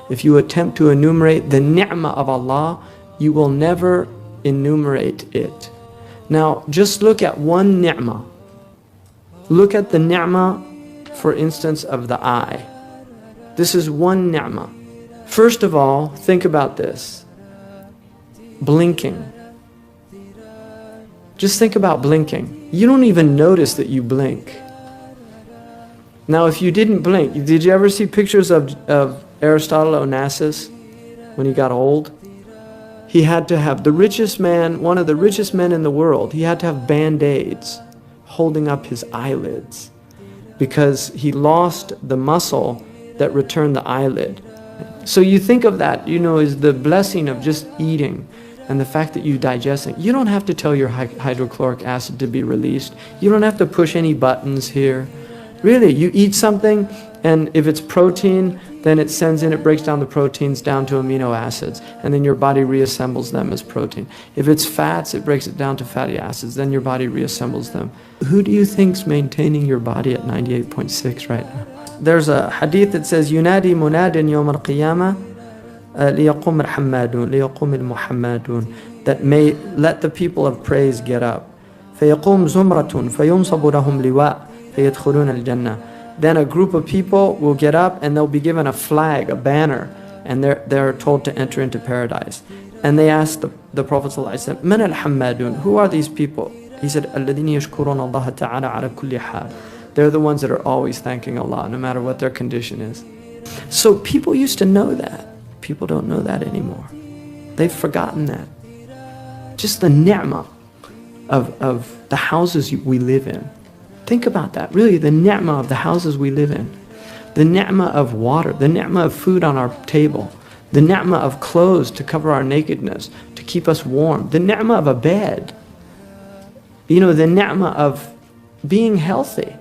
If you attempt to enumerate the ni'mah of Allah, you will never enumerate it. Now, just look at one ni'mah. Look at the ni'mah, for instance, of the eye. This is one ni'mah. First of all, think about this. Blinking. Just think about blinking. You don't even notice that you blink. Now, if you didn't blink, did you ever see pictures of Aristotle Onassis when he got old? He had to have, the richest man, one of the richest men in the world, he had to have band-aids holding up his eyelids because he lost the muscle that returned the eyelid. So you think of that, as the blessing of just eating and the fact that you digest it. You don't have to tell your hydrochloric acid to be released. You don't have to push any buttons here. Really, you eat something, and if it's protein, then it breaks down the proteins down to amino acids, and then your body reassembles them as protein. If it's fats, it breaks it down to fatty acids, then your body reassembles them. Who do you think's maintaining your body at 98.6 right now? There's a hadith that says, يُنَادِي مُنَادٍ يَوْمَ الْقِيَامَةِ لِيَقُمْ الْحَمَّادُونَ لِيَقُمِ الْمُحَمَّادُونَ, that may let the people of praise get up. فَيَقُمْ زُمْرَةٌ فَيُنْصَبُ لَهُمْ لِوَاءٌ فَيَدْخُلُونَ الْجَنَّةِ. Then a group of people will get up and they'll be given a flag, a banner, and they're told to enter into paradise. And they asked the Prophet ﷺ, مَنَ الْحَمَّادُونَ, who are these people? He said, الَّذِينَ يَشْكُرُونَ اللَّهَ تَعَالَى عَلَى كُلِّ حَالٍ. They're the ones that are always thanking Allah, no matter what their condition is. So people used to know that. People don't know that anymore. They've forgotten that. Just the ni'mah of the houses we live in. Think about that. Really, the ni'mah of the houses we live in. The ni'mah of water. The ni'mah of food on our table. The ni'mah of clothes to cover our nakedness, to keep us warm. The ni'mah of a bed. The ni'mah of being healthy.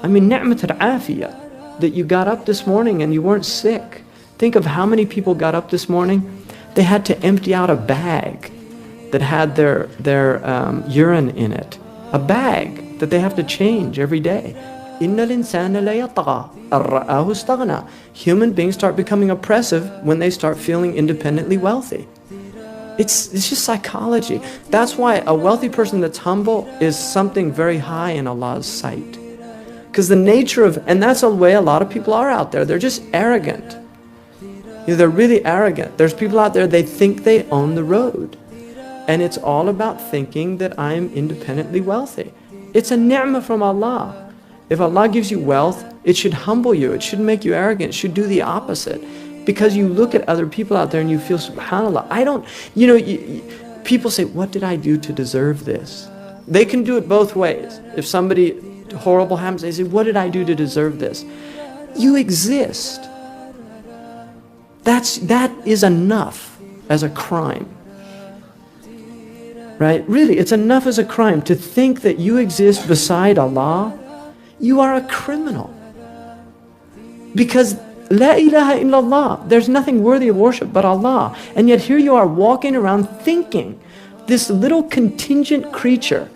Ni'mat al-afiyah, that you got up this morning and you weren't sick. Think of how many people got up this morning. They had to empty out a bag that had their urine in it. A bag that they have to change every day. إِنَّ الْإِنسَانَ لَيَطْغَى أَن رَآهُ اسْتَغْنَى. Human beings start becoming oppressive when they start feeling independently wealthy. It's just psychology. That's why a wealthy person that's humble is something very high in Allah's sight. Because the nature of, and that's the way a lot of people are out there. They're just arrogant. They're really arrogant. There's people out there, they think they own the road. And it's all about thinking that I'm independently wealthy. It's a ni'mah from Allah. If Allah gives you wealth, it should humble you. It shouldn't make you arrogant. It should do the opposite. Because you look at other people out there and you feel, subhanAllah, people say, what did I do to deserve this? They can do it both ways. If somebody horrible happens, they say, what did I do to deserve this? You exist. That is enough as a crime. Right? Really, it's enough as a crime to think that you exist beside Allah. You are a criminal. Because La ilaha illallah, there's nothing worthy of worship but Allah. And yet here you are walking around thinking, this little contingent creature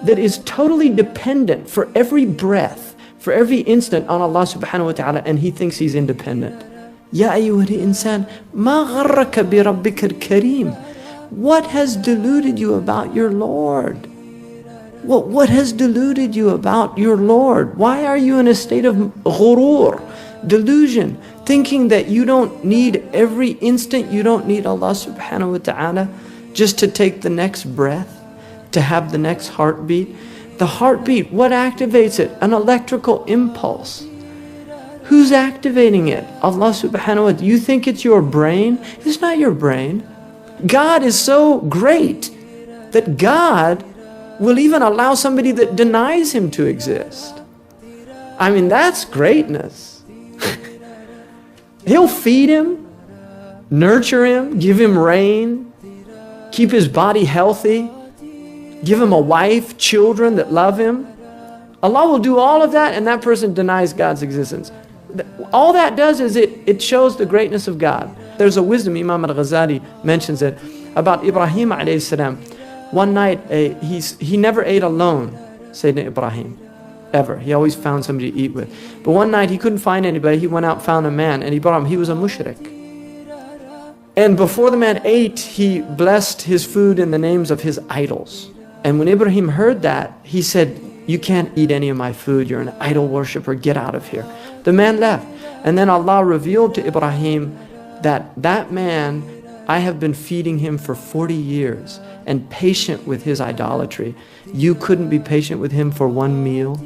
that is totally dependent for every breath, for every instant on Allah subhanahu wa ta'ala, and he thinks he's independent. Ya ayyuhal insan, ma gharraka bi rabbika al-kareem. What has deluded you about your Lord? What has deluded you about your Lord? Why are you in a state of ghurur, delusion, thinking that you don't need every instant, you don't need Allah subhanahu wa ta'ala just to take the next breath, to have the next heartbeat? The heartbeat, what activates it? An electrical impulse. Who's activating it? Allah subhanahu wa ta'ala. You think it's your brain? It's not your brain. God is so great that God will even allow somebody that denies him to exist. That's greatness. He'll feed him, nurture him, give him rain, keep his body healthy, give him a wife, children that love him. Allah will do all of that, and that person denies God's existence. All that does is it shows the greatness of God. There's a wisdom, Imam al-Ghazali mentions it, about Ibrahim alayhi salam. One night, he never ate alone, Sayyidina Ibrahim. ever. He always found somebody to eat with. But one night he couldn't find anybody. He went out, found a man, and he brought him. He was a mushrik. And before the man ate, he blessed his food in the names of his idols. And when Ibrahim heard that, he said, "You can't eat any of my food. You're an idol worshiper. Get out of here." The man left. And then Allah revealed to Ibrahim that man, I have been feeding him for 40 years and patient with his idolatry. You couldn't be patient with him for one meal?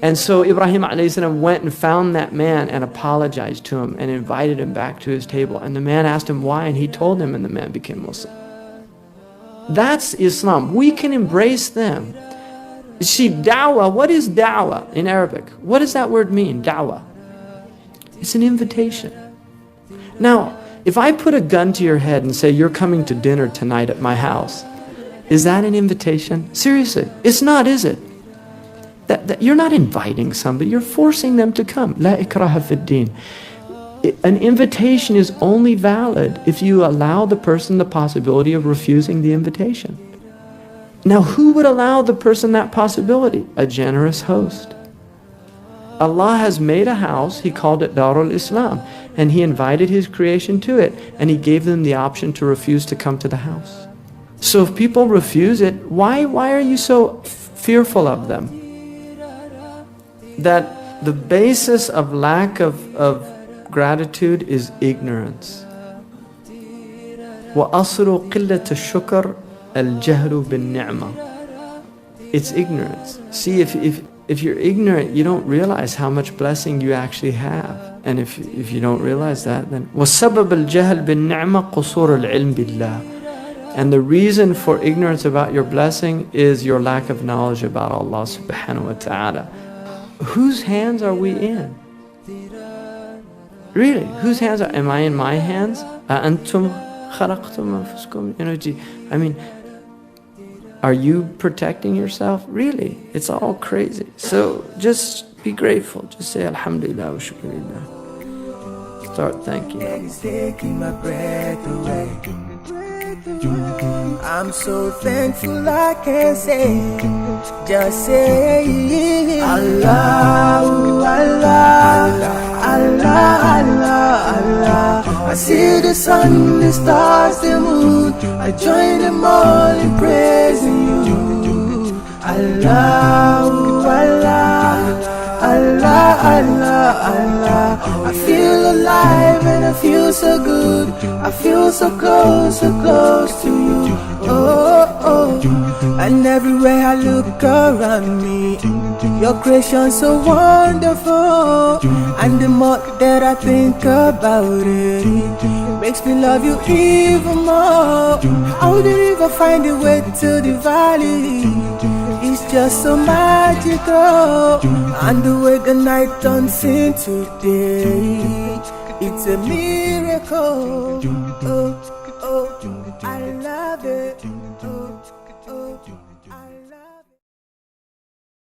And so Ibrahim a.s. went and found that man and apologized to him and invited him back to his table. And the man asked him why, and he told him, and the man became Muslim. That's Islam. We can embrace them. See, da'wah, what is da'wah in Arabic? What does that word mean, da'wah? It's an invitation. Now, if I put a gun to your head and say, you're coming to dinner tonight at my house, is that an invitation? Seriously, it's not, is it? That you're not inviting somebody, you're forcing them to come. La ikraha fid din. An invitation is only valid if you allow the person the possibility of refusing the invitation. Now, who would allow the person that possibility? A generous host. Allah has made a house, He called it Darul Islam, and He invited His creation to it, and He gave them the option to refuse to come to the house. So if people refuse it, why are you so fearful of them? That the basis of lack of gratitude is ignorance. وَأَصْلُ قِلَّةَ الشُّكْرِ الْجَهْلُ بِالنِّعْمَةِ. It's ignorance. See, if you're ignorant, you don't realize how much blessing you actually have. And if you don't realize that, then وَسَبَبَ الْجَهْلِ بِالنِّعْمَةِ قُصُورُ الْعِلْمِ بِاللَّهِ. And the reason for ignorance about your blessing is your lack of knowledge about Allah subhanahu wa ta'ala. Whose hands are we in? Really, whose hands am I in? My hands? أَأَنْتُمْ خَلَقْتُمْ أَنفُسَكُمْ. I mean, are you protecting yourself? Really, it's all crazy. So just be grateful. Just say Alhamdulillah wa shukrulillah. Start thanking. It's taking my breath away. I'm so thankful I can say, just say Allah, Allah, Allah, Allah, Allah. I see the sun, the stars, the moon, I join them all in praising you. Allah, Allah, Allah, Allah, Allah. I feel alive and I feel so good. I feel so close to you. Oh, oh. And everywhere I look around me, your creation's so wonderful. And the more that I think about it, makes me love you even more. How the river find a way to the valley, it's just so magical. And the way the night turns into day, it's a miracle. Oh, oh.